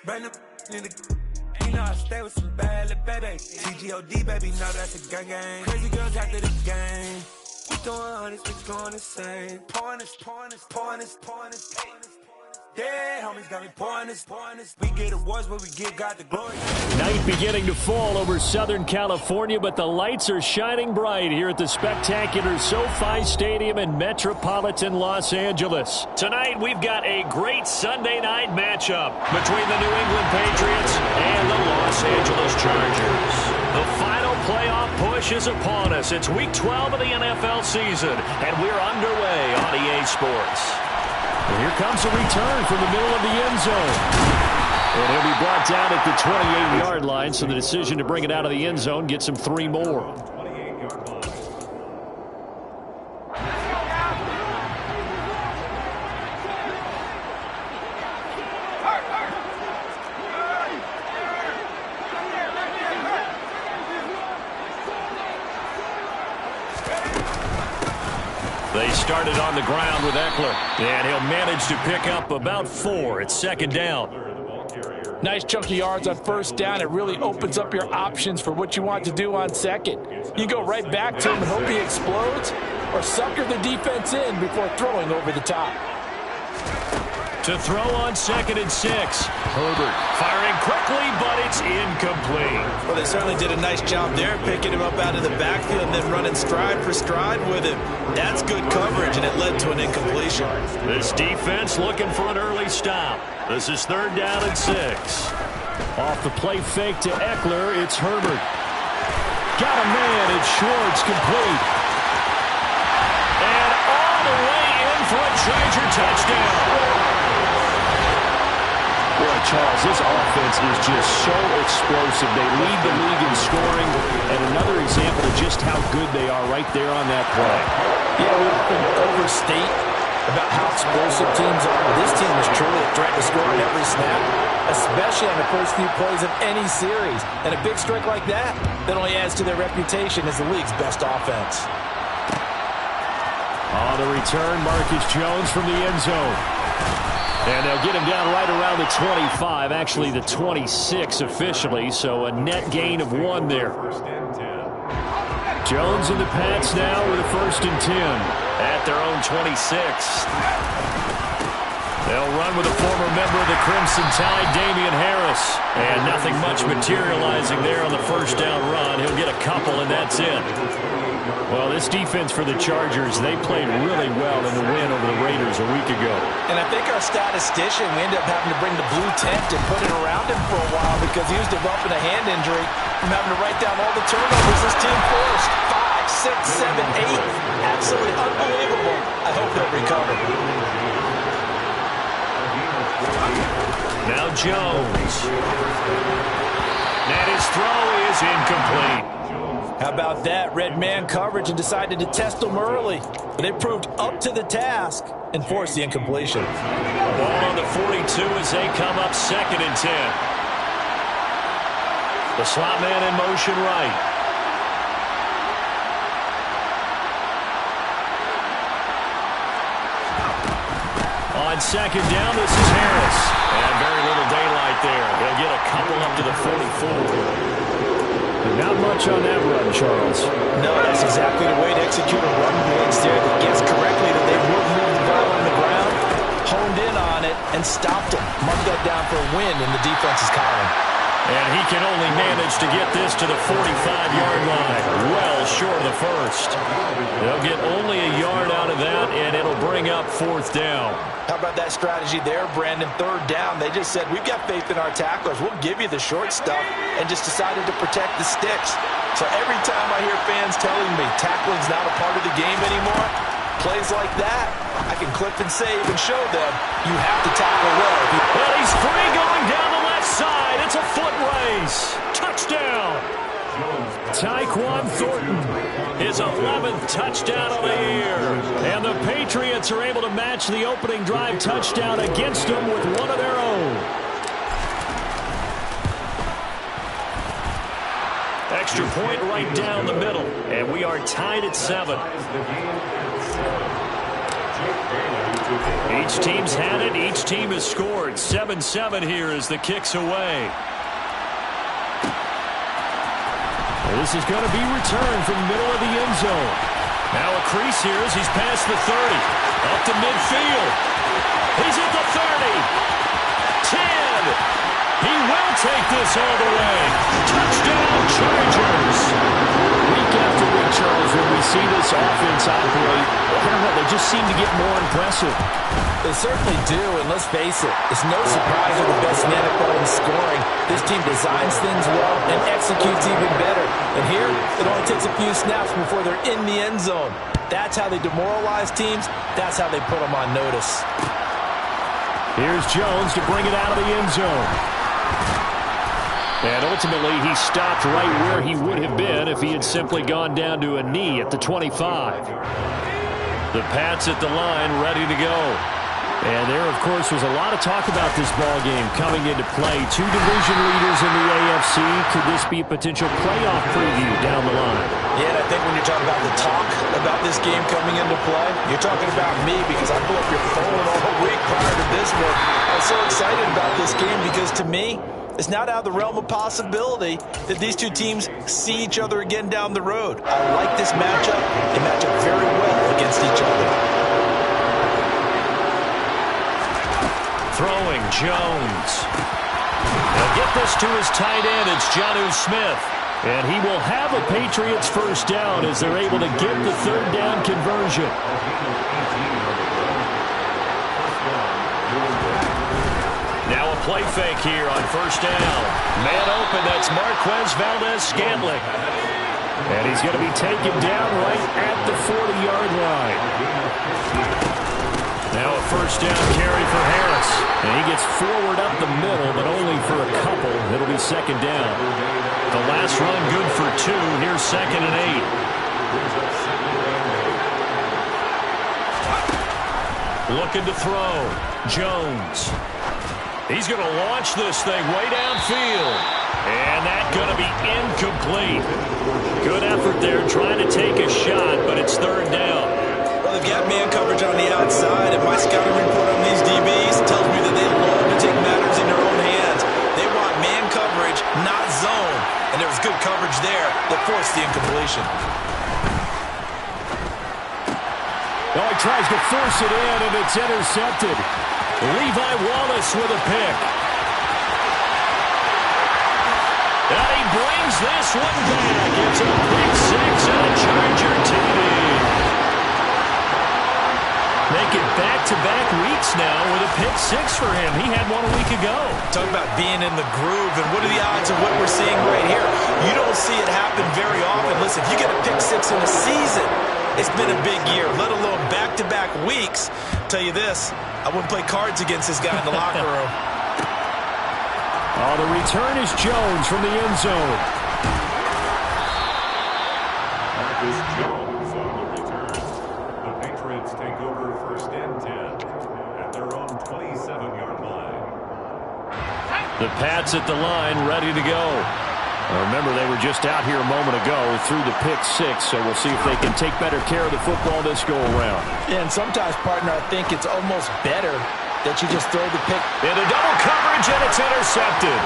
Brand new you know I stay with some bad little baby. TGOD, baby, know that's a gang gang. Crazy girls after the game. We doing hundreds, we going insane. Pouring this. Yeah, homies got me pouring this. We get awards, but we give God the glory. Night beginning to fall over Southern California, but the lights are shining bright here at the spectacular SoFi Stadium in metropolitan Los Angeles. Tonight, we've got a great Sunday night matchup between the New England Patriots and the Los Angeles Chargers. The final playoff push is upon us. It's Week 12 of the NFL season, and we're underway on EA Sports. And here comes a return from the middle of the end zone. And he'll be brought down at the 28-yard line, so the decision to bring it out of the end zone gets him 3 more. They started on the ground with Ekeler, and he'll manage to pick up about 4. It's second down. Nice chunk of yards on first down. It really opens up your options for what you want to do on second. You go right back to him and hope he explodes, or sucker the defense in before throwing over the top. To throw on 2nd and 6. Herbert firing quickly, but it's incomplete. Well, they certainly did a nice job there, picking him up out of the backfield and then running stride for stride with him. That's good coverage, and it led to an incompletion. This defense looking for an early stop. This is 3rd down and 6. Off the play fake to Ekeler, it's Herbert. Got a man, it's Schwartz, complete. And all the way in for a treasure touchdown. Boy, Charles, this offense is just so explosive. They lead the league in scoring, and another example of just how good they are right there on that play. Yeah, we often overstate about how explosive teams are, but this team is truly a threat to score on every snap, especially on the first few plays of any series. And a big strike like that only adds to their reputation as the league's best offense. On the return, Marcus Jones from the end zone. And they'll get him down right around the 25, actually the 26 officially, so a net gain of 1 there. Jones and the Pats now with a 1st and 10 at their own 26. They'll run with a former member of the Crimson Tide, Damian Harris. And nothing much materializing there on the 1st down run. He'll get a couple, and that's it. Well, this defense for the Chargers, they played really well in the win over the Raiders a week ago. And I think our statistician, we ended up having to bring the blue tent and put it around him for a while because he was developing a hand injury from having to write down all the turnovers this team forced. 5, 6, 7, 8. Absolutely unbelievable. I hope he'll recover. Now Jones. And his throw is incomplete. How about that? Red man coverage and decided to test them early. But they proved up to the task and forced the incompletion. Ball on the 42 as they come up 2nd and 10. The slot man in motion right. On 2nd down, this is Harris. And very little daylight there. He'll get a couple up to the 44. Not much on that run, Charles. No, that's exactly the way to execute a run blitz there that gets correctly that they would move the ball on the ground, honed in on it, and stopped him. Mark that down for a win in the defense's column. And he can only manage to get this to the 45-yard line. Well short of the 1st. They'll get only a yard out of that, and it'll bring up 4th down. How about that strategy there, Brandon? 3rd down, they just said, we've got faith in our tacklers. We'll give you the short stuff, and just decided to protect the sticks. So every time I hear fans telling me tackling's not a part of the game anymore, plays like that, I can clip and save and show them you have to tackle well. Well, he's free going down the left side. It's a foot race. Touchdown. Tyquan Thornton, his 11th touchdown of the year. And the Patriots are able to match the opening drive touchdown against them with one of their own. Extra point right down the middle. And we are tied at 7. Each team's had it. Each team has scored. 7-7 here as the kick's away. This is going to be returned from the middle of the end zone. Now a crease here as he's past the 30. Up to midfield. He's at the 30. 10. He will take this all the way. Touchdown, Chargers. Week after week, Charles, when we see this offense operate, I don't know, they just seem to get more impressive. They certainly do, and let's face it, it's no surprise they're the best NFL in scoring. This team designs things well and executes even better. And here, it only takes a few snaps before they're in the end zone. That's how they demoralize teams. That's how they put them on notice. Here's Jones to bring it out of the end zone. And ultimately, he stopped right where he would have been if he had simply gone down to a knee at the 25. The Pats at the line, ready to go. And there, of course, was a lot of talk about this ball game coming into play. Two division leaders in the AFC. Could this be a potential playoff preview down the line? Yeah, and I think when you're talking about the talk about this game coming into play, you're talking about me because I blew up your phone all week prior to this one. I was so excited about this game because to me, it's not out of the realm of possibility that these two teams see each other again down the road. I like this matchup. They match up very well against each other. Throwing, Jones. He'll get this to his tight end. It's Jonnu Smith. And he will have a Patriots first down as they're able to get the third down conversion. Now a play fake here on first down. Man open, that's Marquez Valdes-Scantling. And he's going to be taken down right at the 40-yard line. Now a first down carry for Harris. And he gets forward up the middle, but only for a couple. It'll be second down. The last run good for 2. Here's 2nd and 8. Looking to throw. Jones. He's going to launch this thing way downfield. And that's going to be incomplete. Good effort there trying to take a shot, but it's third down. Well, they've got man coverage on the outside, and my scouting report on these DBs tells me that they love to take matters in their own hands. They want man coverage, not zone. And there was good coverage there that forced the incompletion. Oh, he tries to force it in, and it's intercepted. Levi Wallace with a pick. And he brings this one back. It's a pick 6 and a Charger TD. Making back-to-back weeks now with a pick 6 for him. He had one a week ago. Talk about being in the groove, and what are the odds of what we're seeing right here? You don't see it happen very often. Listen, if you get a pick 6 in a season, it's been a big year, let alone back-to-back weeks. Tell you this, I wouldn't play cards against this guy in the locker room. Oh, the return is Jones from the end zone. Marcus Jones on the return. The Patriots take over 1st and 10 at their own 27-yard line. The Pats at the line, ready to go. Remember, they were just out here a moment ago through the pick 6, so we'll see if they can take better care of the football this go-around. Yeah, and sometimes, partner, I think it's almost better that you just throw the pick. Into double coverage, and it's intercepted.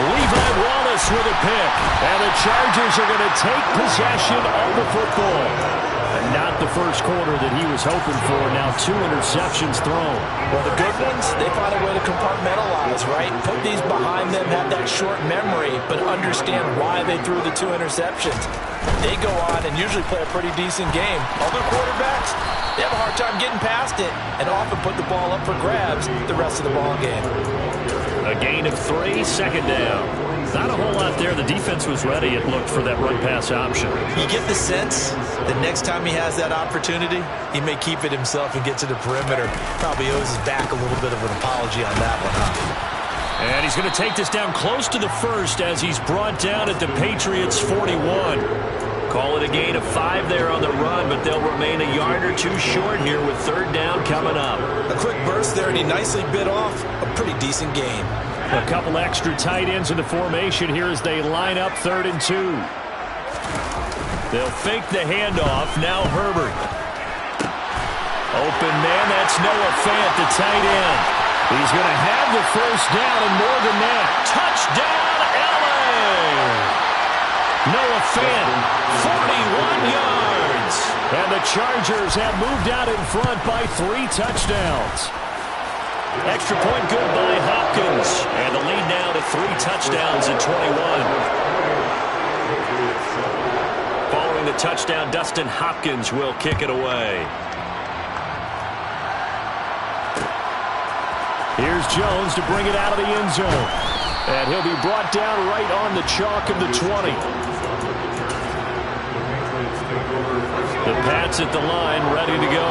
Levi Wallace with a pick. And the Chargers are going to take possession of the football. And not the first quarter that he was hoping for. Now 2 interceptions thrown. Well, the good ones, they find a way to compartmentalize, right? Put these behind them, have that short memory, but understand why they threw the 2 interceptions. They go on and usually play a pretty decent game. Other quarterbacks, they have a hard time getting past it and often put the ball up for grabs the rest of the ball game. A gain of 3, second down. Not a whole lot there. The defense was ready, it looked, for that run-pass option. You get the sense that next time he has that opportunity, he may keep it himself and get to the perimeter. Probably owes his back a little bit of an apology on that one, huh? And he's going to take this down close to the first as he's brought down at the Patriots' 41. Call it a gain of 5 there on the run, but they'll remain a yard or 2 short here with third down coming up. A quick burst there, and he nicely bit off a pretty decent game. A couple extra tight ends in the formation here as they line up 3rd and 2. They'll fake the handoff. Now Herbert. Open man, that's Noah Fant, the tight end. He's going to have the first down and more than that. Touchdown, L.A. Noah Fant, 41 yards. And the Chargers have moved out in front by 3 touchdowns. Extra point good by Hopkins. And the lead now to 3 touchdowns at 21. Following the touchdown, Dustin Hopkins will kick it away. Here's Jones to bring it out of the end zone. And he'll be brought down right on the chalk of the 20. The Pats at the line, ready to go.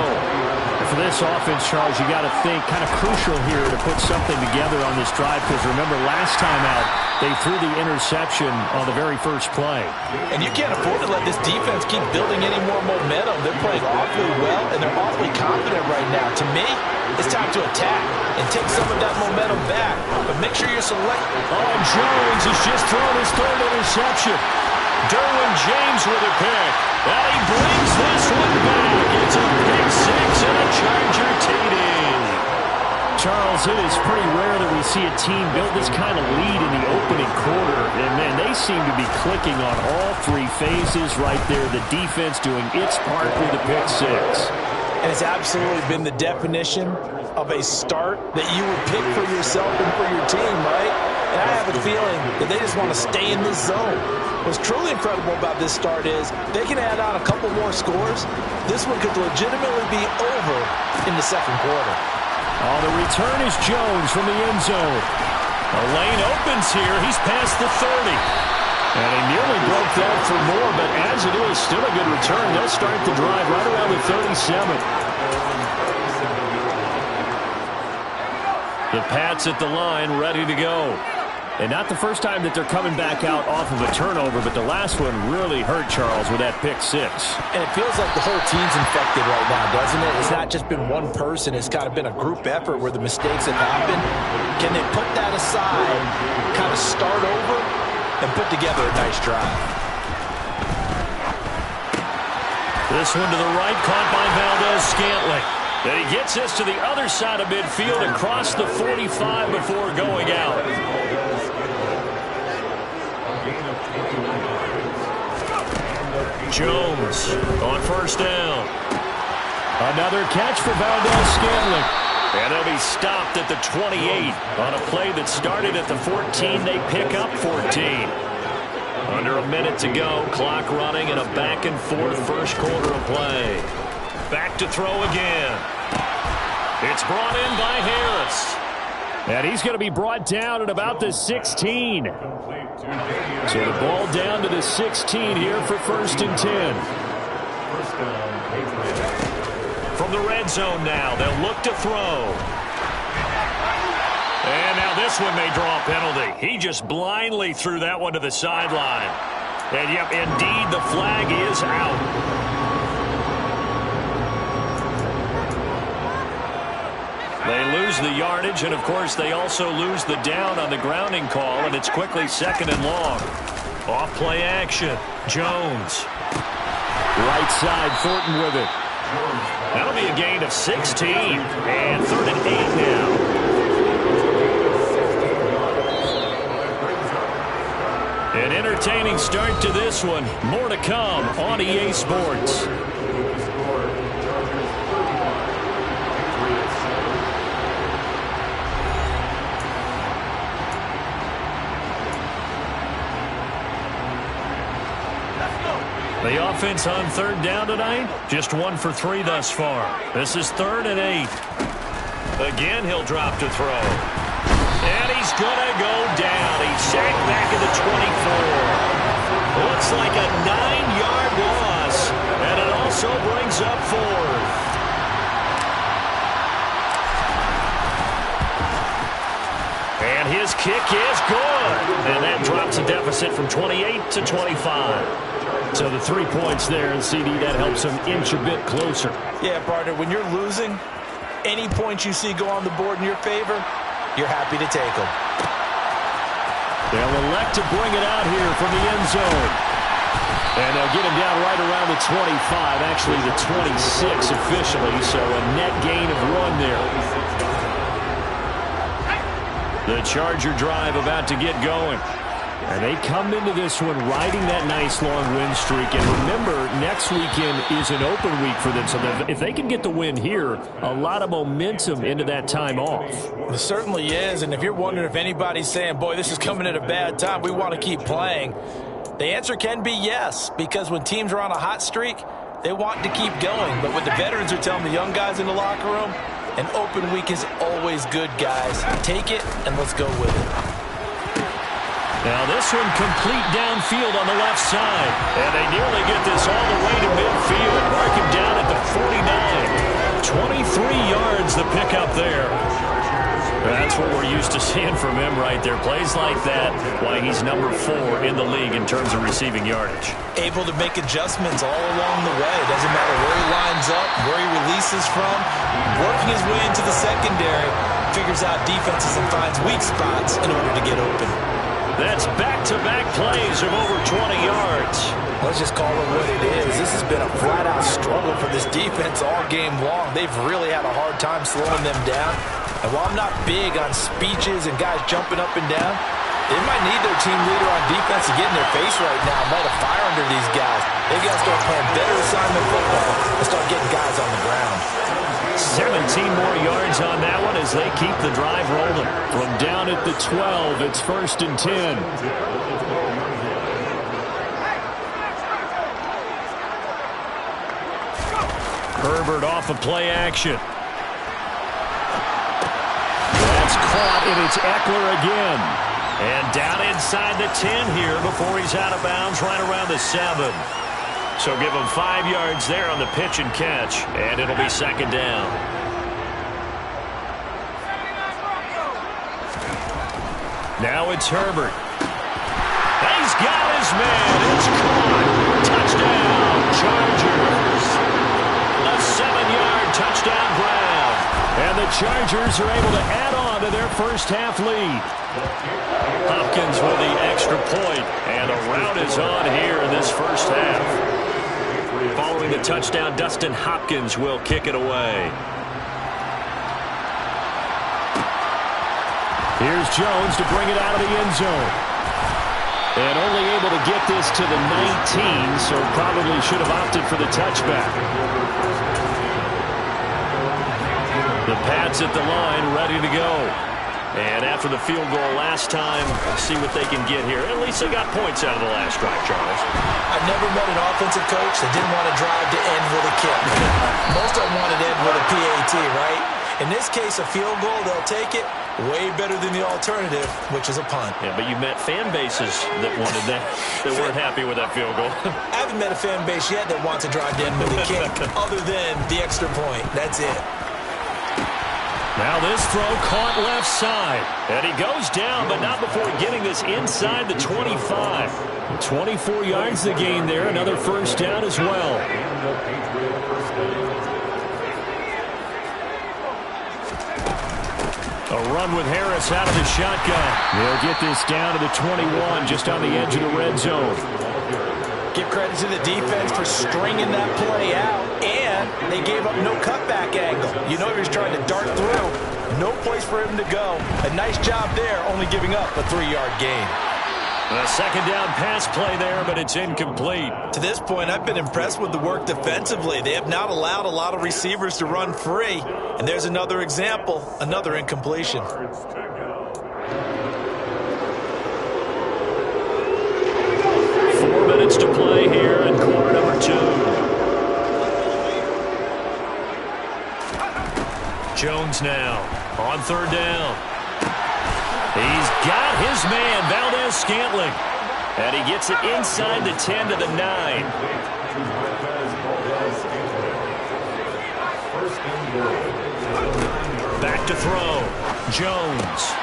For this offense, Charles, you got to think kind of crucial here to put something together on this drive, because remember last time out they threw the interception on the very first play. And you can't afford to let this defense keep building any more momentum. They're playing awfully well, and they're awfully confident right now. To me, it's time to attack and take some of that momentum back. But make sure you're selecting. Oh, Jones has just thrown his 3rd interception. Derwin James with a pick. And he brings this one back. It's a pick 6 and a Charger TD. Charles, it is pretty rare that we see a team build this kind of lead in the opening quarter. And, man, they seem to be clicking on all 3 phases right there. The defense doing its part with the pick 6. And it's absolutely been the definition of a start that you would pick for yourself and for your team, right? And I have a feeling that they just want to stay in this zone. What's truly incredible about this start is they can add on a couple more scores. This one could legitimately be over in the second quarter. Oh, the return is Jones from the end zone. A lane opens here. He's past the 30. And he nearly broke that for more, but as it is, still a good return. They'll start the drive right around the 37. The Pats at the line, ready to go. And not the first time that they're coming back out off of a turnover, but the last one really hurt Charles with that pick 6. And it feels like the whole team's infected right now, doesn't it? It's not just been one person. It's kind of been a group effort where the mistakes have happened. Can they put that aside, kind of start over, and put together a nice drive? This one to the right, caught by Valdes-Scantling. And he gets us to the other side of midfield across the 45 before going out. Jones on first down. Another catch for Valdes-Scantling. And he'll be stopped at the 28 on a play that started at the 14. They pick up 14. Under a minute to go. Clock running in a back-and-forth first quarter of play. Back to throw again. It's brought in by Harris. And he's going to be brought down at about the 16. So the ball down to the 16 here for 1st and 10. From the red zone now, they'll look to throw. And now this one may draw a penalty. He just blindly threw that one to the sideline. And, yep, indeed, the flag is out. They lose the yardage, and, of course, they also lose the down on the grounding call, and it's quickly 2nd and long. Off-play action. Jones. Right side, Thornton with it. That'll be a gain of 16, and 3rd and 8 now. An entertaining start to this one. More to come on EA Sports. The offense on 3rd down tonight, just 1 for 3 thus far. This is 3rd and 8. Again, he'll drop to throw. And he's going to go down. He's sacked back at the 24. Looks like a 9-yard loss. And it also brings up 4th. And his kick is good. And that drops a deficit from 28 to 25. So the 3 points there, and CD, that helps him inch a bit closer. Yeah, partner, when you're losing, any points you see go on the board in your favor, you're happy to take them. They'll elect to bring it out here from the end zone. And they'll get him down right around the 25, actually the 26 officially, so a net gain of 1 there. The Charger drive about to get going. And they come into this one riding that nice long win streak. And remember, next weekend is an open week for them. So if they can get the win here, a lot of momentum into that time off. It certainly is. And if you're wondering if anybody's saying, boy, this is coming at a bad time, we want to keep playing, the answer can be yes. Because when teams are on a hot streak, they want to keep going. But what the veterans are telling the young guys in the locker room, an open week is always good, guys. Take it and let's go with it. Now this one complete downfield on the left side. And they nearly get this all the way to midfield. Mark him down at the 49. 23 yards the pickup there. That's what we're used to seeing from him right there. Plays like that, why he's number 4 in the league in terms of receiving yardage. Able to make adjustments all along the way. It doesn't matter where he lines up, where he releases from. Working his way into the secondary, figures out defenses and finds weak spots in order to get open. That's back-to-back plays of over 20 yards. Let's just call it what it is. This has been a flat-out struggle for this defense all game long. They've really had a hard time slowing them down. And while I'm not big on speeches and guys jumping up and down, they might need their team leader on defense to get in their face right now and light a fire under these guys. They got to start playing better assignment football and start getting guys on the ground. 17 more yards on that one as they keep the drive rolling. From down at the 12, it's 1st and 10. Herbert off of play action. That's caught, and it's Eckler again. And down inside the 10 here before he's out of bounds right around the 7. So give him 5 yards there on the pitch and catch, and it'll be 2nd down. Now it's Herbert. He's got his man. It's caught. Touchdown, Chargers. A 7-yard touchdown grab. And the Chargers are able to add on to their first half lead. Hopkins with the extra point, and a rout is on here in this first half. Following the touchdown, Dustin Hopkins will kick it away. Here's Jones to bring it out of the end zone. And only able to get this to the 19, so probably should have opted for the touchback. The Pats at the line, ready to go. And after the field goal last time, see what they can get here. At least they got points out of the last drive, Charles. I've never met an offensive coach that didn't want to drive to end with a kick. Most of them wanted to end with a PAT, right? In this case, a field goal, they'll take it. Way better than the alternative, which is a punt. Yeah, but you met fan bases that wanted that, that weren't happy with that field goal. I haven't met a fan base yet that wants to drive to end with a kick, other than the extra point. That's it. Now this throw caught left side. And he goes down, but not before getting this inside the 25. 24 yards the gain there. Another first down as well. A run with Harris out of the shotgun. They'll get this down to the 21, just on the edge of the red zone. Give credit to the defense for stringing that play out, and they gave up no cutback angle. You know he was trying to dart through. No place for him to go. A nice job there, only giving up a 3-yard gain. A second down pass play there, but it's incomplete. To this point, I've been impressed with the work defensively. They have not allowed a lot of receivers to run free. And there's another example, another incompletion. 4 minutes to play here in quarter number 2. Jones now on third down. He's got his man, Valdez-Scantling. And he gets it inside the 10 to the 9. Back to throw. Jones.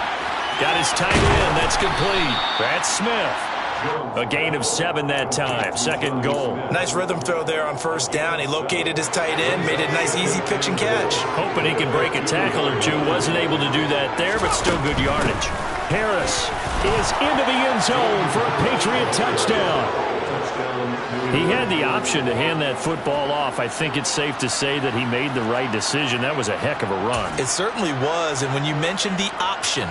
Got his tight end. That's complete. That's Smith. A gain of 7 that time. Second goal. Nice rhythm throw there on first down. He located his tight end, made it a nice easy pitch and catch. Hoping he can break a tackle or two. Wasn't able to do that there, but still good yardage. Harris is into the end zone for a Patriot touchdown. He had the option to hand that football off. I think it's safe to say that he made the right decision. That was a heck of a run. It certainly was, and when you mentioned the option,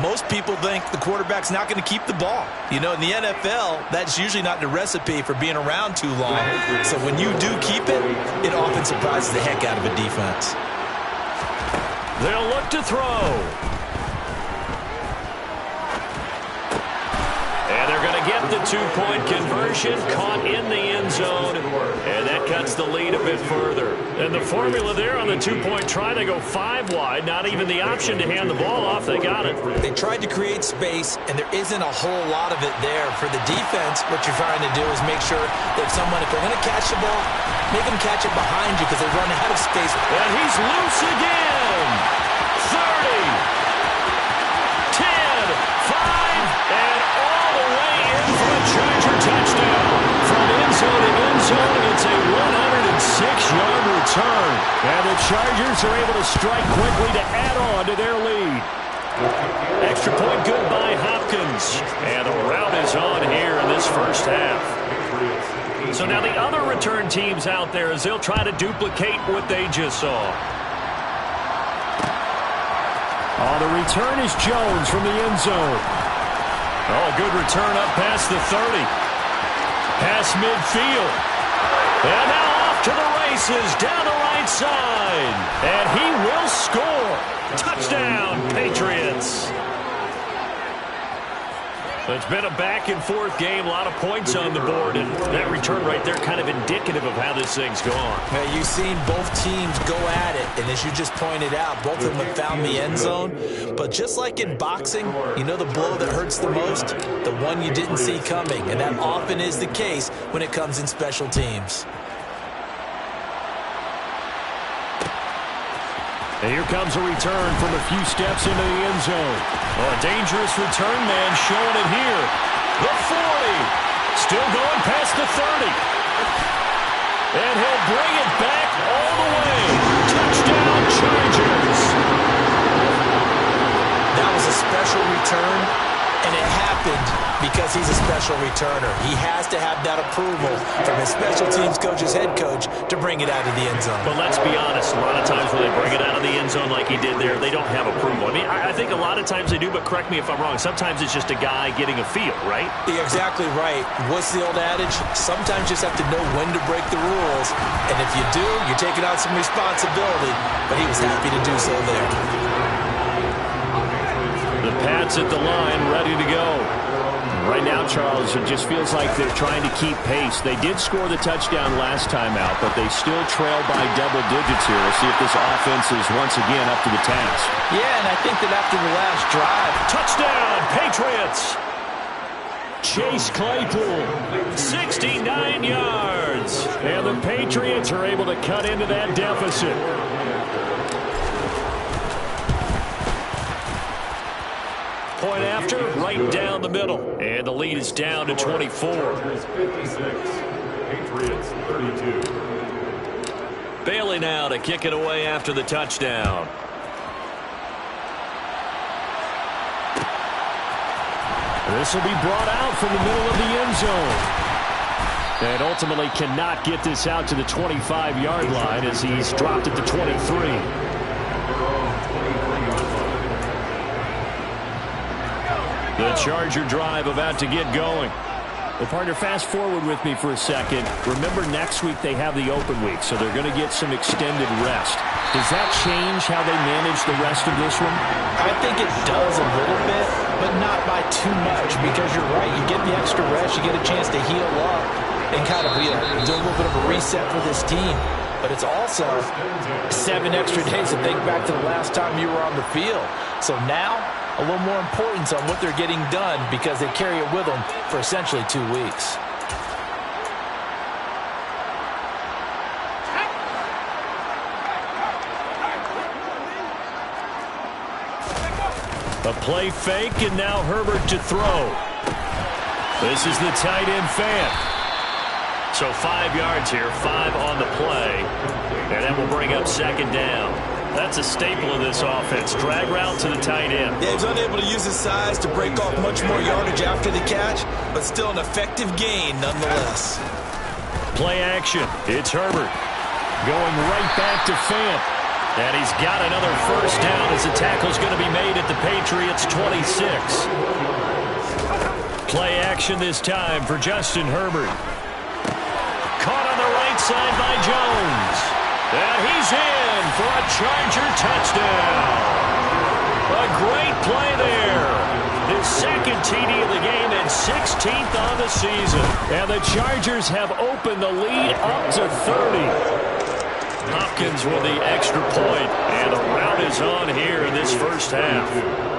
most people think the quarterback's not going to keep the ball. You know, in the NFL, that's usually not the recipe for being around too long. So when you do keep it, it often surprises the heck out of a defense. They'll look to throw. And they're going to get the two-point conversion, caught in the end zone, and that cuts the lead a bit further. And the formula there on the two-point try, they go 5 wide, not even the option to hand the ball off. They got it. They tried to create space, and there isn't a whole lot of it there. For the defense, what you're trying to do is make sure that if they're going to catch the ball, make them catch it behind you because they run out of space. And he's loose again. 30, 10, 5, and all the way in for a Charger touchdown. From end zone to end zone, it's a 106-yard return. And the Chargers are able to strike quickly to add on to their lead. Extra point good by Hopkins. And the route is on here in this first half. So now the other return teams out there as they'll try to duplicate what they just saw. Oh, the return is Jones from the end zone. Oh, good return up past the 30. Past midfield. And now off to the races down the right side. And he will score. Touchdown, Patriots. It's been a back-and-forth game, a lot of points on the board, and that return right there kind of indicative of how this thing's gone. Now, you've seen both teams go at it, and as you just pointed out, both of them have found the end zone. But just like in boxing, you know the blow that hurts the most? The one you didn't see coming, and that often is the case when it comes in special teams. And here comes a return from a few steps into the end zone. Oh, a dangerous return man showing it here. The 40. Still going past the 30. And he'll bring it back all the way. Touchdown, Chargers. That was a special return, and it happened because he's a special returner. He has to have that approval from his special teams coach's head coach to bring it out of the end zone. But let's be honest, a lot of times when they bring it out of the end zone like he did there, they don't have approval. I mean, I think a lot of times they do, but correct me if I'm wrong. Sometimes it's just a guy getting a feel, right? You're exactly right. What's the old adage? Sometimes you just have to know when to break the rules. And if you do, you're taking on some responsibility. But he was happy to do so there. The Pats at the line, ready to go. Right now, Charles, it just feels like they're trying to keep pace. They did score the touchdown last time out, but they still trail by double digits here. We'll see if this offense is once again up to the task. Yeah, and I think that after the last drive, touchdown, Patriots! Chase Claypool, 69 yards. And the Patriots are able to cut into that deficit. Point after, right down the middle. And the lead is down to 24. Patriots 56, Patriots 32. Bailey now to kick it away after the touchdown. This will be brought out from the middle of the end zone. And ultimately cannot get this out to the 25-yard line as he's dropped it to 23. The Charger drive about to get going. Well, partner, fast forward with me for a second. Remember, next week they have the open week, so they're going to get some extended rest. Does that change how they manage the rest of this one? I think it does a little bit, but not by too much, because you're right. You get the extra rest. You get a chance to heal up and kind of do a little bit of a reset for this team. But it's also 7 extra days to think back to the last time you were on the field. So now, a little more importance on what they're getting done because they carry it with them for essentially 2 weeks. A play fake, and now Herbert to throw. This is the tight end fan. So 5 yards here, 5 on the play. And that will bring up second down. That's a staple of this offense. Drag route to the tight end. Yeah, he's unable to use his size to break off much more yardage after the catch, but still an effective gain nonetheless. Play action. It's Herbert going right back to Fant. And he's got another first down as the tackle's going to be made at the Patriots' 26. Play action this time for Justin Herbert. Caught on the right side by Jones. And he's in for a Charger touchdown. A great play there. His second TD of the game and 16th on the season. And the Chargers have opened the lead up to 30. Hopkins with the extra point, and the rout is on here in this first half.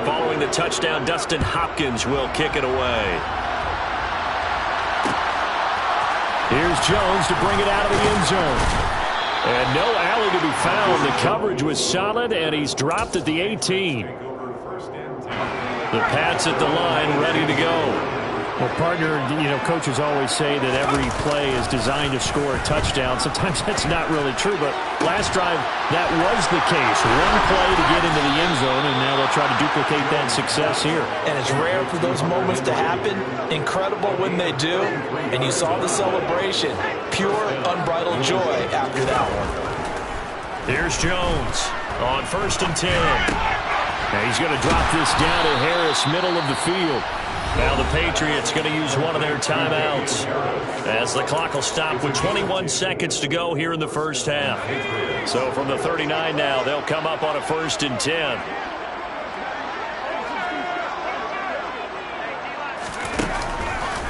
Following the touchdown, Dustin Hopkins will kick it away. Here's Jones to bring it out of the end zone. And no alley to be found. The coverage was solid, and he's dropped at the 18. The Pats at the line, ready to go. Well, partner, coaches always say that every play is designed to score a touchdown. Sometimes that's not really true, but last drive, that was the case. One play to get into the end zone, and now they'll try to duplicate that success here. And it's rare for those moments to happen. Incredible when they do. And you saw the celebration. Pure, unbridled joy after that one. Here's Jones on 1st and 10. Now he's going to drop this down to Harris, middle of the field. Now the Patriots going to use one of their timeouts as the clock will stop with 21 seconds to go here in the first half. So from the 39 now, they'll come up on a 1st and 10.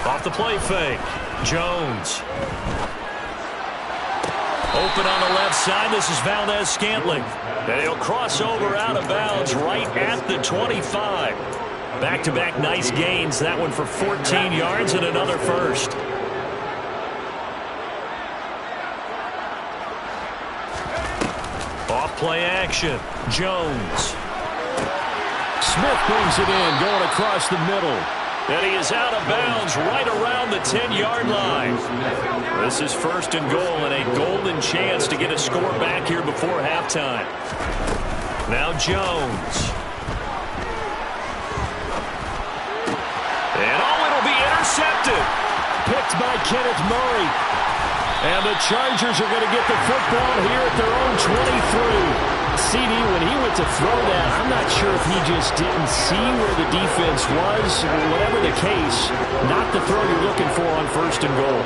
Off the play fake, Jones. Open on the left side. This is Valdez-Scantling. And he'll cross over out of bounds right at the 25. Back-to-back nice gains. That one for 14 yards and another first. Off play action. Jones. Smith brings it in, going across the middle. And he is out of bounds right around the 10-yard line. This is 1st and goal and a golden chance to get a score back here before halftime. Now Jones. And it'll be intercepted. Picked by Kenneth Murray. And the Chargers are going to get the football here at their own 23. CD, when he went to throw that, I'm not sure if he just didn't see where the defense was. Whatever the case, not the throw you're looking for on 1st and goal.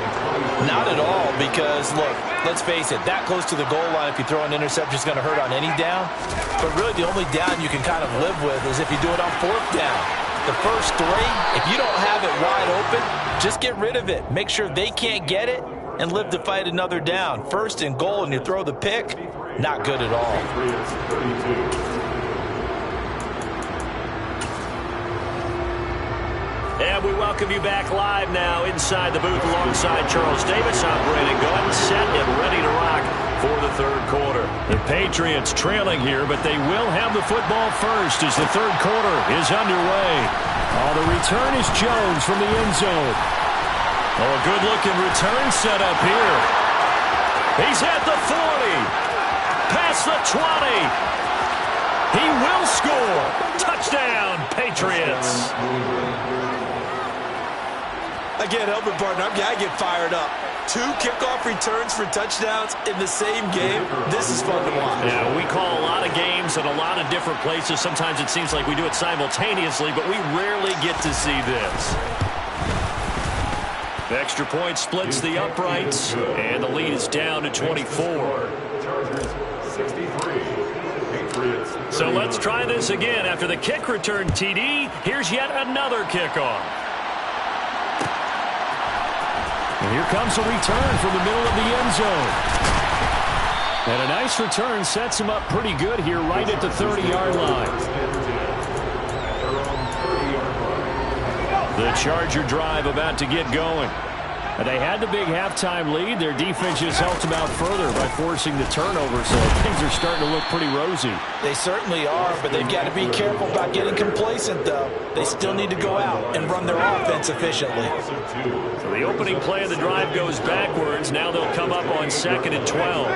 Not at all, because, look, let's face it, that close to the goal line, if you throw an interception, is going to hurt on any down. But really, the only down you can kind of live with is if you do it on 4th down. The first 3, if you don't have it wide open, just get rid of it. Make sure they can't get it and live to fight another down. 1st and goal and you throw the pick, not good at all. And we welcome you back live now inside the booth alongside Charles Davis. I'm Brandon Gaudin, set and ready to rock for the 3rd quarter. The Patriots trailing here, but they will have the football first as the 3rd quarter is underway. The return is Jones from the end zone. A good-looking return set up here. He's at the 40. Past the 20. He will score. Touchdown, Patriots. I can't help it, partner. I get fired up. 2 kickoff returns for touchdowns in the same game. This is fun to watch. Yeah, we call a lot of games at a lot of different places. Sometimes it seems like we do it simultaneously, but we rarely get to see this. The extra point splits the uprights, and the lead is down to 24. Chargers 63. Patriots. So let's try this again. After the kick return TD, here's yet another kickoff. And here comes a return from the middle of the end zone. And a nice return sets him up pretty good here right at the 30-yard line. The Charger drive about to get going. And they had the big halftime lead. Their defense just helped them out further by forcing the turnover, so things are starting to look pretty rosy. They certainly are, but they've got to be careful about getting complacent, though. They still need to go out and run their offense efficiently. So the opening play of the drive goes backwards. Now they'll come up on 2nd and 12.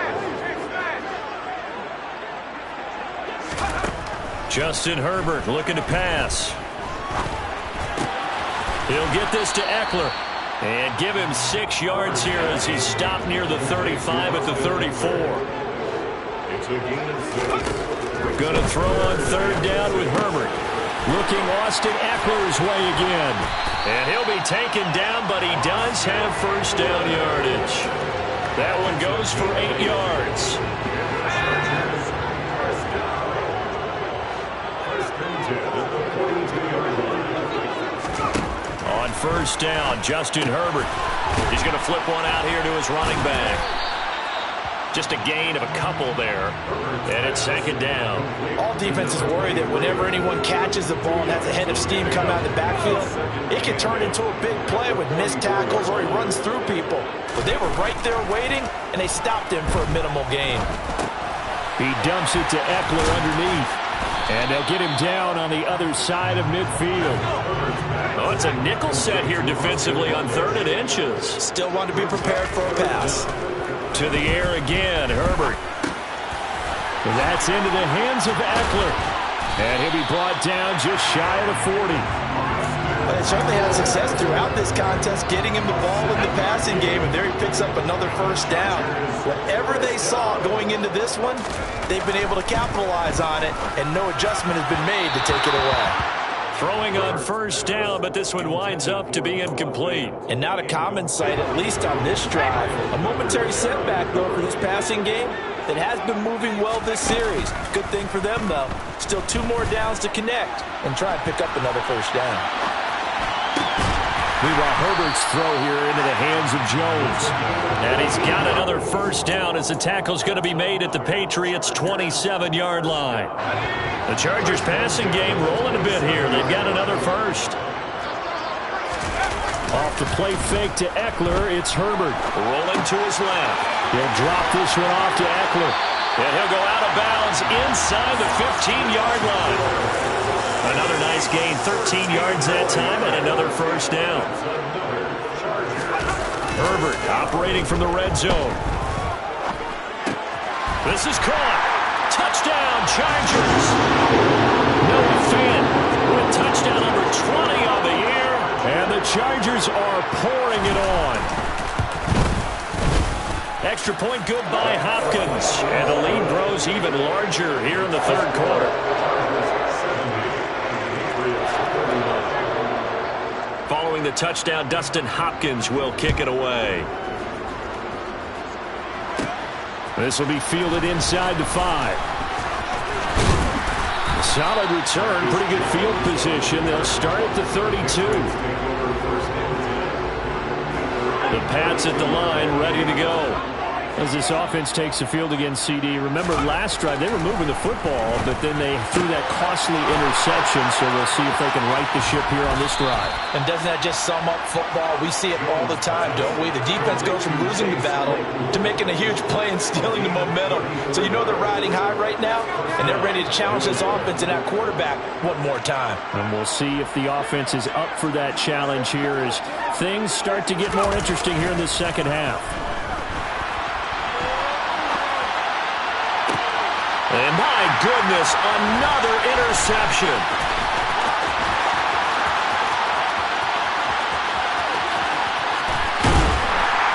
Justin Herbert looking to pass. He'll get this to Eckler. And give him 6 yards here as he's stopped near the 35 at the 34. It's a gain of 6. Going to throw on 3rd down with Herbert. Looking Austin Eckler's way again. And he'll be taken down, but he does have 1st down yardage. That one goes for 8 yards. On 1st down, Justin Herbert. He's going to flip one out here to his running back. Just a gain of a couple there. And it's 2nd down. All defenses worry that whenever anyone catches the ball and has a head of steam come out of the backfield, it can turn into a big play with missed tackles or he runs through people. But they were right there waiting, and they stopped him for a minimal gain. He dumps it to Eckler underneath. And they'll get him down on the other side of midfield. Oh, it's a nickel set here defensively on 3rd and inches. Still want to be prepared for a pass. To the air again, Herbert. That's into the hands of Eckler. And he'll be brought down just shy of the 40. They certainly had success throughout this contest, getting him the ball in the passing game, and there he picks up another 1st down. Whatever they saw going into this one, they've been able to capitalize on it, and no adjustment has been made to take it away. Throwing on 1st down, but this one winds up to be incomplete. And not a common sight, at least on this drive. A momentary setback, though, for this passing game that has been moving well this series. Good thing for them, though. Still 2 more downs to connect and try and pick up another 1st down. Meanwhile, Herbert's throw here into the hands of Jones. And he's got another 1st down as the tackle's going to be made at the Patriots' 27-yard line. The Chargers passing game rolling a bit here. They've got another 1st. Off the play fake to Eckler, it's Herbert. Rolling to his left. He'll drop this one off to Eckler. And he'll go out of bounds inside the 15-yard line. Another nice gain, 13 yards that time, and another 1st down. Herbert operating from the red zone. This is caught. Touchdown, Chargers. Noah Fant with touchdown number 20 on the year, and the Chargers are pouring it on. Extra point good by Hopkins, and the lead grows even larger here in the 3rd quarter. Following the touchdown, Dustin Hopkins will kick it away. This will be fielded inside the 5. Solid return, pretty good field position. They'll start at the 32. The Pats at the line, ready to go. As this offense takes the field against CD, remember last drive they were moving the football, but then they threw that costly interception, so we'll see if they can right the ship here on this drive. And doesn't that just sum up football? We see it all the time, don't we? The defense goes from losing the battle to making a huge play and stealing the momentum. So you know they're riding high right now, and they're ready to challenge this offense and that quarterback one more time. And we'll see if the offense is up for that challenge here as things start to get more interesting here in this 2nd half. And my goodness, another interception.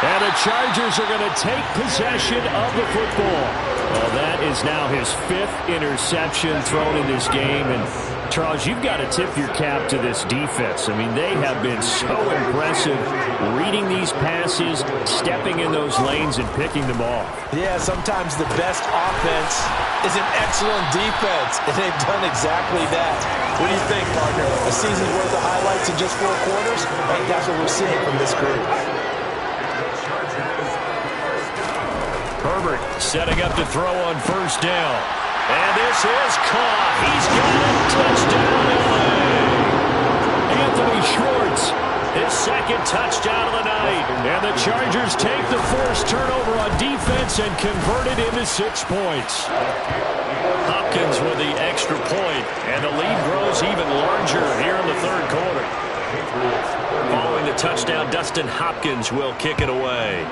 And the Chargers are going to take possession of the football. Well, that is now his 5th interception thrown in this game. And Charles, you've got to tip your cap to this defense. I mean, they have been so impressive reading these passes, stepping in those lanes, and picking them off. Yeah, sometimes the best offense is an excellent defense, and they've done exactly that. What do you think, partner? A season's worth of highlights in just 4 quarters? I think that's what we're seeing from this group. Herbert setting up to throw on 1st down. And this is caught. He's got it. Touchdown, LA. Anthony Schwartz, his 2nd touchdown of the night. And the Chargers take the forced turnover on defense and convert it into 6 points. Hopkins with the extra point, and the lead grows even larger here in the 3rd quarter. Following the touchdown, Dustin Hopkins will kick it away.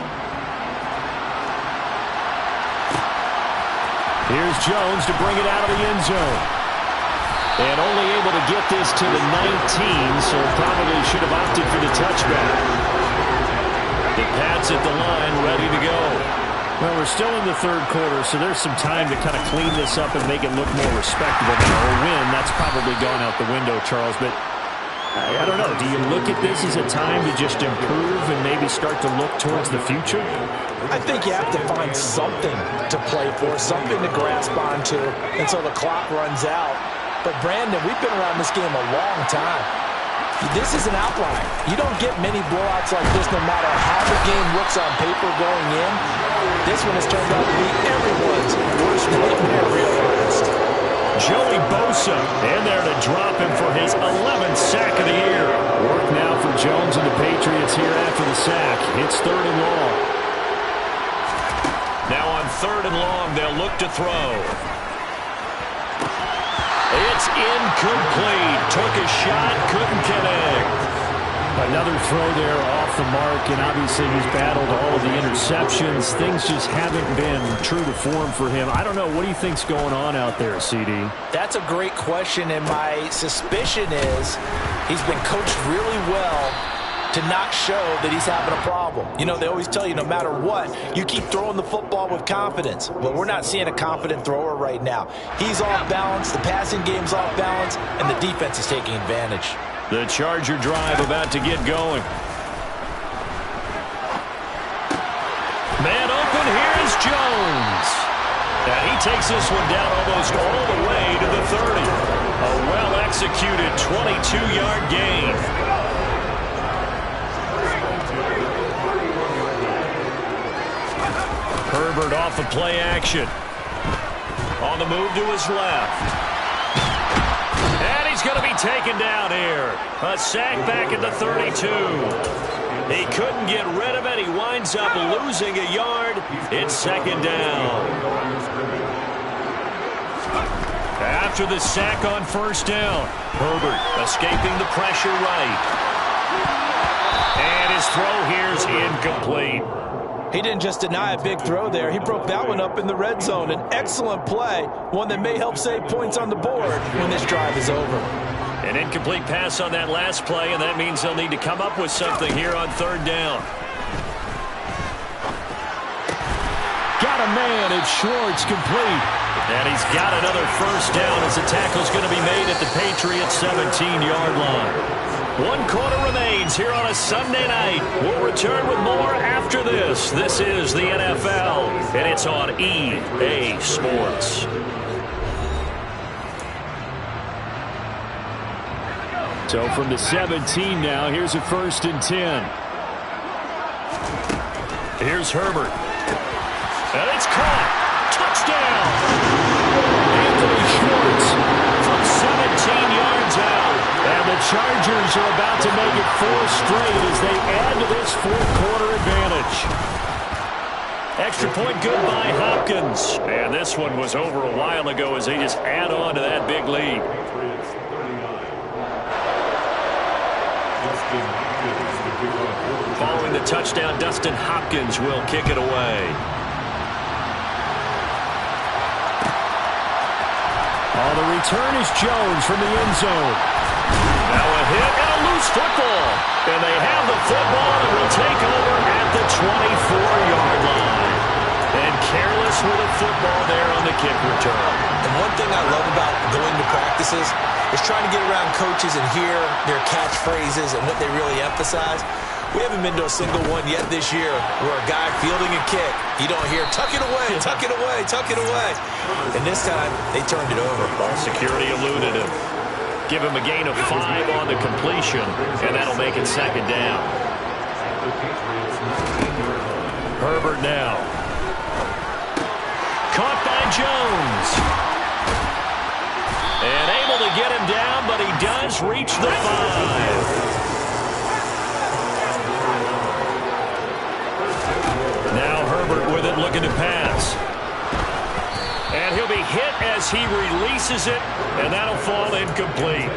Here's Jones to bring it out of the end zone. And only able to get this to the 19, so probably should have opted for the touchback. The Pats at the line, ready to go. Well, we're still in the third quarter, so there's some time to kind of clean this up and make it look more respectable. Now, a win, that's probably gone out the window, Charles, but I don't know. Do you look at this as a time to just improve and maybe start to look towards the future? I think you have to find something to play for, something to grasp onto until the clock runs out. But, Brandon, we've been around this game a long time. This is an outlier. You don't get many blowouts like this no matter how the game looks on paper going in. This one has turned out to be everyone's worst nightmare realized. Joey Bosa in there to drop him for his 11th sack of the year. Work now for Jones and the Patriots here after the sack. It's 3rd and long. Now on 3rd and long, they'll look to throw. It's incomplete. Took a shot, couldn't connect. Another throw there off the mark, and obviously he's battled all of the interceptions. Things just haven't been true to form for him. I don't know. What do you think's going on out there, CD? That's a great question, and my suspicion is he's been coached really well to not show that he's having a problem. You know, they always tell you no matter what, you keep throwing the football with confidence. Well, we're not seeing a confident thrower right now. He's off balance, the passing game's off balance, and the defense is taking advantage. The Charger drive about to get going. Man open, here's Jones. And he takes this one down almost all the way to the 30. A well-executed 22-yard gain. Herbert off of play action. On the move to his left. And he's going to be taken down here. A sack back at the 32. He couldn't get rid of it. He winds up losing a yard. It's 2nd down. After the sack on 1st down, Herbert escaping the pressure right. And his throw here's incomplete. He didn't just deny a big throw there. He broke that one up in the red zone. An excellent play, one that may help save points on the board when this drive is over. An incomplete pass on that last play, and that means they'll need to come up with something here on 3rd down. Got a man, it's Schwartz, complete. And he's got another 1st down as the tackle's going to be made at the Patriots' 17-yard line. 1 quarter remains here on a Sunday night. We'll return with more after this. This is the NFL, and it's on EA Sports. So from the 17 now, here's a 1st and 10. Here's Herbert. And it's caught. Touchdown. Anthony Schwartz from 17 yards out. And the Chargers are about to make it 4 straight as they add to this 4th quarter advantage. Extra point good by Hopkins. And this one was over a while ago as they just add on to that big lead. Following the touchdown, Dustin Hopkins will kick it away. Oh, the return is Jones from the end zone. Now a hit and a loose football. And they have the football and will take over at the 24-yard line. And careless with the football there on the kick return. And one thing I love about going to practices is trying to get around coaches and hear their catchphrases and what they really emphasize. We haven't been to a single one yet this year where a guy fielding a kick, you don't hear, tuck it away, tuck it away, tuck it away. And this time, they turned it over. Ball security eluded him. Give him a gain of 5 on the completion, and that'll make it 2nd down. Herbert now. Caught by Jones. And able to get him down, but he does reach the 5. Now Herbert with it, looking to pass. And he'll be hit as He releases it, and that'll fall incomplete.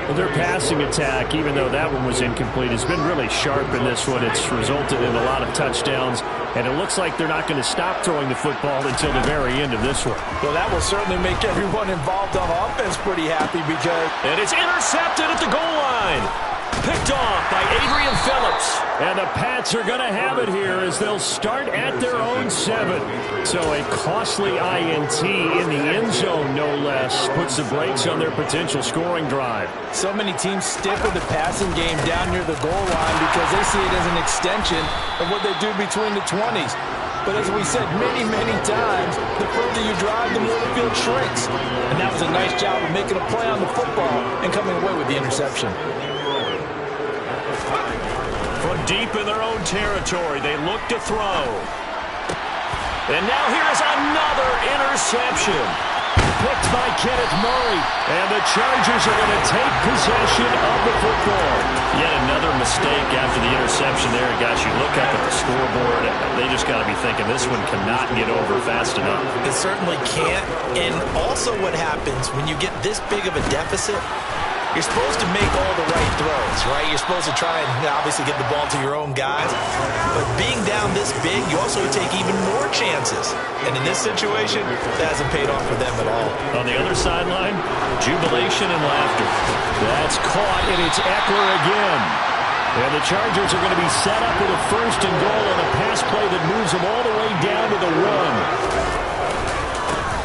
Well, their passing attack, even though that one was incomplete, has been really sharp in this one. It's resulted in a lot of touchdowns, and it looks like they're not going to stop throwing the football until the very end of this one. Well, that will certainly make everyone involved on offense pretty happy because... And it's intercepted at the goal line. Picked off by Adrian Phillips. And the Pats are going to have it here as they'll start at their own 7. So a costly INT in the end zone, no less, puts the brakes on their potential scoring drive. So many teams stick with the passing game down near the goal line because they see it as an extension of what they do between the 20s. But as we said many, many times, the further you drive, the more the field shrinks. And that was a nice job of making a play on the football and coming away with the interception. From deep in their own territory, they look to throw. And now here's another interception. Picked by Kenneth Murray. And the Chargers are going to take possession of the football. Yet another mistake after the interception there. Gosh, you look up at the scoreboard, they just got to be thinking this one cannot get over fast enough. It certainly can't. And also what happens when you get this big of a deficit, you're supposed to make all the right throws, right? You're supposed to try and obviously get the ball to your own guys. But being down this big, you also take even more chances. And in this situation, that hasn't paid off for them at all. On the other sideline, jubilation and laughter. That's caught, and it's Eckler again. And the Chargers are going to be set up with a 1st and goal on a pass play that moves them all the way down to the 1.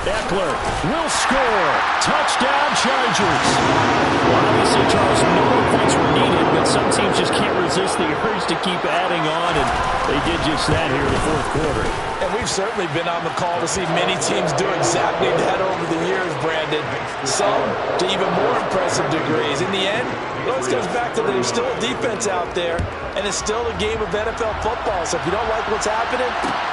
Eckler will score. Touchdown, Chargers. Well, obviously, Charles, no more points were needed, but some teams just can't resist the urge to keep adding on, and they did just that here in the 4th quarter. And we've certainly been on the call to see many teams do exactly that over the years, Brandon. Some to even more impressive degrees. In the end, it always comes back to there's still a defense out there, and it's still a game of NFL football. So if you don't like what's happening,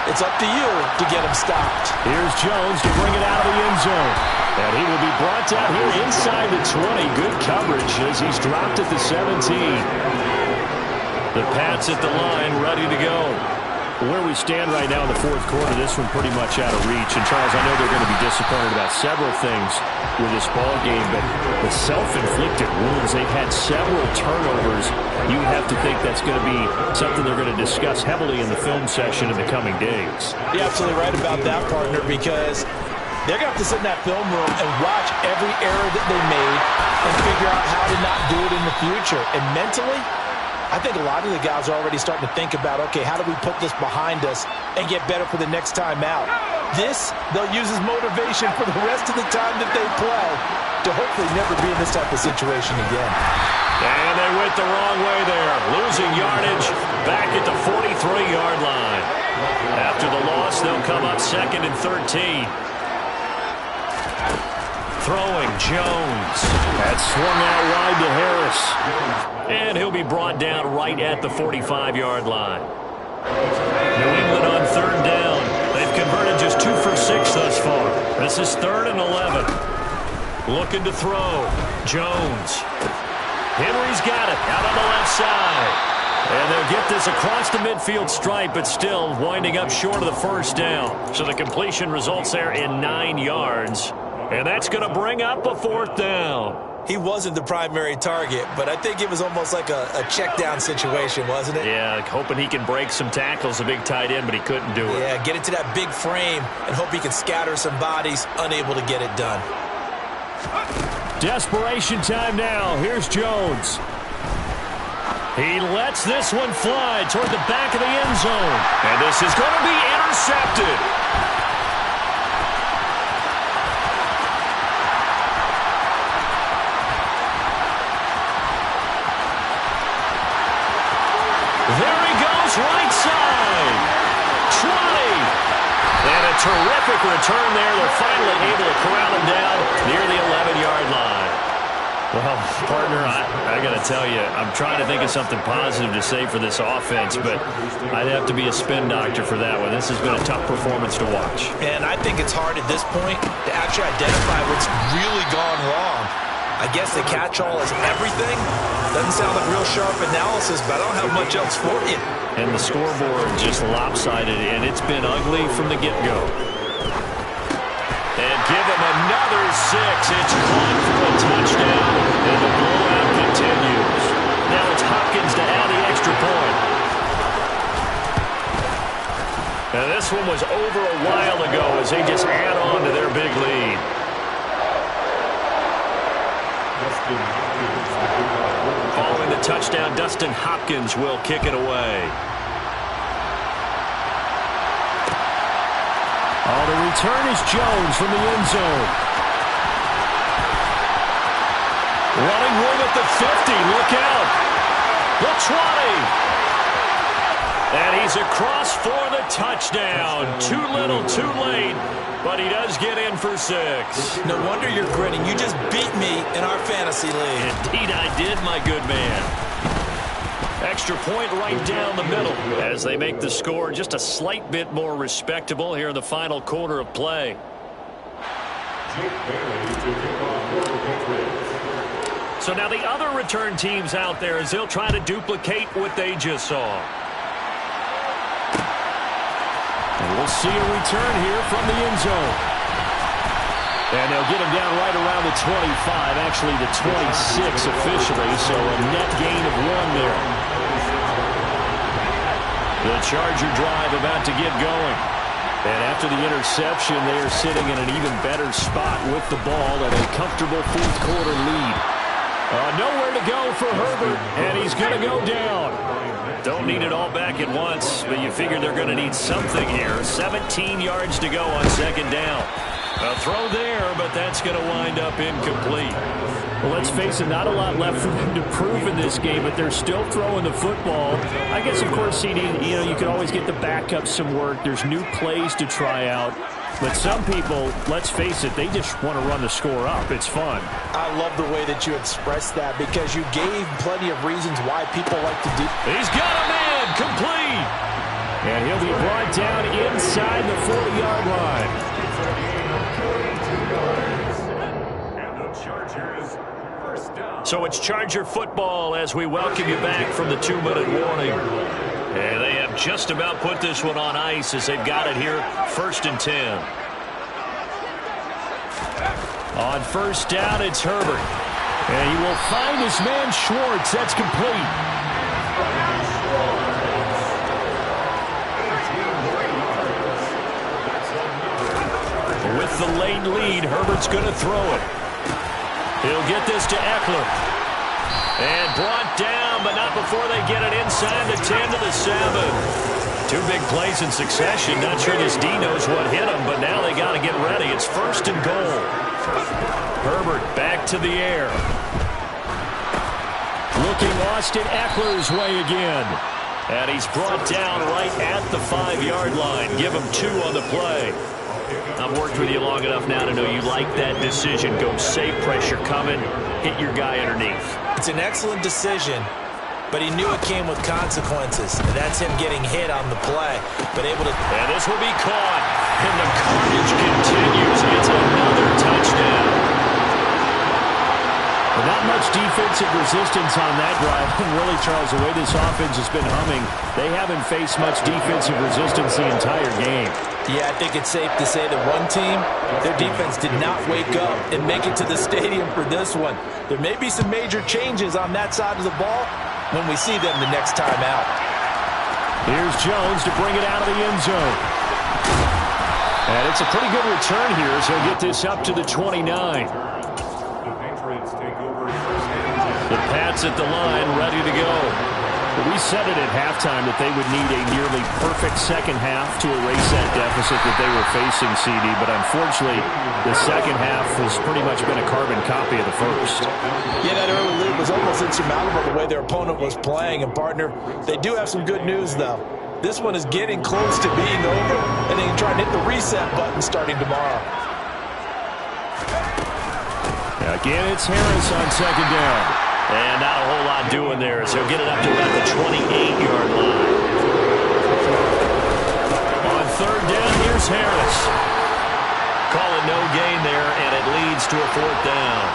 it's up to you to get them stopped. Here's Jones to bring it out of the end zone. And he will be brought down here inside the 20. Good coverage as he's dropped at the 17. The Pats at the line, ready to go. Where we stand right now in the 4th quarter, this one pretty much out of reach. And, Charles, I know they're going to be disappointed about several things with this ball game, but the self-inflicted wounds, they've had several turnovers. You have to think that's going to be something they're going to discuss heavily in the film session in the coming days. You're absolutely right about that, partner, because they're going to have to sit in that film room and watch every error that they made and figure out how to not do it in the future. And mentally, I think a lot of the guys are already starting to think about, okay, how do we put this behind us and get better for the next time out? This, they'll use as motivation for the rest of the time that they play to hopefully never be in this type of situation again. And they went the wrong way there. Losing yardage back at the 43-yard line. After the loss, they'll come up 2nd and 13. Throwing Jones. That's swung out wide to Harris. And he'll be brought down right at the 45-yard line. New England on 3rd down. They've converted just 2 for 6 thus far. This is 3rd and 11. Looking to throw. Jones. Henry's got it out on the left side. And they'll get this across the midfield stripe, but still winding up short of the 1st down. So the completion results there in 9 yards. And that's going to bring up a 4th down. He wasn't the primary target, but I think it was almost like a check down situation, wasn't it? Yeah, hoping he can break some tackles, a big tight end, but he couldn't do it. Yeah, get into that big frame and hope he can scatter some bodies, unable to get it done. Desperation time now. Here's Jones. He lets this one fly toward the back of the end zone. And this is going to be intercepted. There he goes, right side. 20. And a terrific return there. They're finally able to corral him down near the 11-yard line. Well, partner, I got to tell you, I'm trying to think of something positive to say for this offense, but I'd have to be a spin doctor for that one. This has been a tough performance to watch. And I think it's hard at this point to actually identify what's really gone wrong. I guess the catch-all is everything. Doesn't sound like real sharp analysis, but I don't have much else for you. And the scoreboard just lopsided, and it's been ugly from the get-go. And give him another 6. It's caught for a touchdown, and the blowout continues. Now it's Hopkins to add the extra point. And this one was over a while ago as they just add on to their big lead. Following the touchdown, Dustin Hopkins will kick it away. Oh, the return is Jones from the end zone. Running room at the 50. Look out. The 20. And he's across for the touchdown. Too little, too late. But he does get in for 6. No wonder you're grinning. You just beat me in our fantasy league. Indeed I did, my good man. Extra point right down the middle as they make the score just a slight bit more respectable here in the final quarter of play. So now the other return teams out there as they'll try to duplicate what they just saw. And we'll see a return here from the end zone. And they'll get him down right around the 25, actually the 26 officially, so a net gain of 1 there. The Charger drive about to get going. And after the interception, they are sitting in an even better spot with the ball at a comfortable fourth quarter lead. Nowhere to go for Herbert, and he's going to go down. Don't need it all back at once, but you figure they're going to need something here. 17 yards to go on second down. A throw there, but that's going to wind up incomplete. Well, let's face it, not a lot left for them to prove in this game, but they're still throwing the football. I guess, of course, CD, you could always get the backup some work. There's new plays to try out. But some people, let's face it, they just want to run the score up. It's fun. I love the way that you expressed that because you gave plenty of reasons why people like to do. He's got a man, complete. And he'll be brought down inside the 40-yard line. So it's Charger football as we welcome you back from the 2-minute warning. And they have just about put this one on ice as they've got it here, 1st and 10. On first down, it's Herbert. And he will find his man Schwartz. That's complete. With the late lead, Herbert's going to throw it. He'll get this to Eckler. And brought down, but not before they get it inside the 10 to the 7. 2 big plays in succession. Not sure this D knows what hit him, but now they got to get ready. It's 1st and goal. Herbert back to the air. Looking Austin Eckler's way again. And he's brought down right at the 5-yard line. Give him 2 on the play. I've worked with you long enough now to know you like that decision. Go safe, pressure coming, hit your guy underneath. It's an excellent decision, but he knew it came with consequences. And that's him getting hit on the play, but able to... And this will be caught, and the carnage continues. It's another touchdown. Well, not much defensive resistance on that drive. And really, Charles, the way this offense has been humming, they haven't faced much defensive resistance the entire game. Yeah, I think it's safe to say that one team, their defense did not wake up and make it to the stadium for this one. There may be some major changes on that side of the ball when we see them the next time out. Here's Jones to bring it out of the end zone. And it's a pretty good return here, so he'll get this up to the 29. The Pats at the line, ready to go. We said it at halftime that they would need a nearly perfect second half to erase that deficit that they were facing, CD. But unfortunately, the second half has pretty much been a carbon copy of the first. Yeah, that early lead was almost insurmountable the way their opponent was playing. And, partner, they do have some good news, though. This one is getting close to being over, and they can try and hit the reset button starting tomorrow. Again, it's Harris on second down. And not a whole lot doing there, so he'll get it up to about the 28-yard line. On third down, here's Harris. Call it no gain there, and it leads to a 4th down.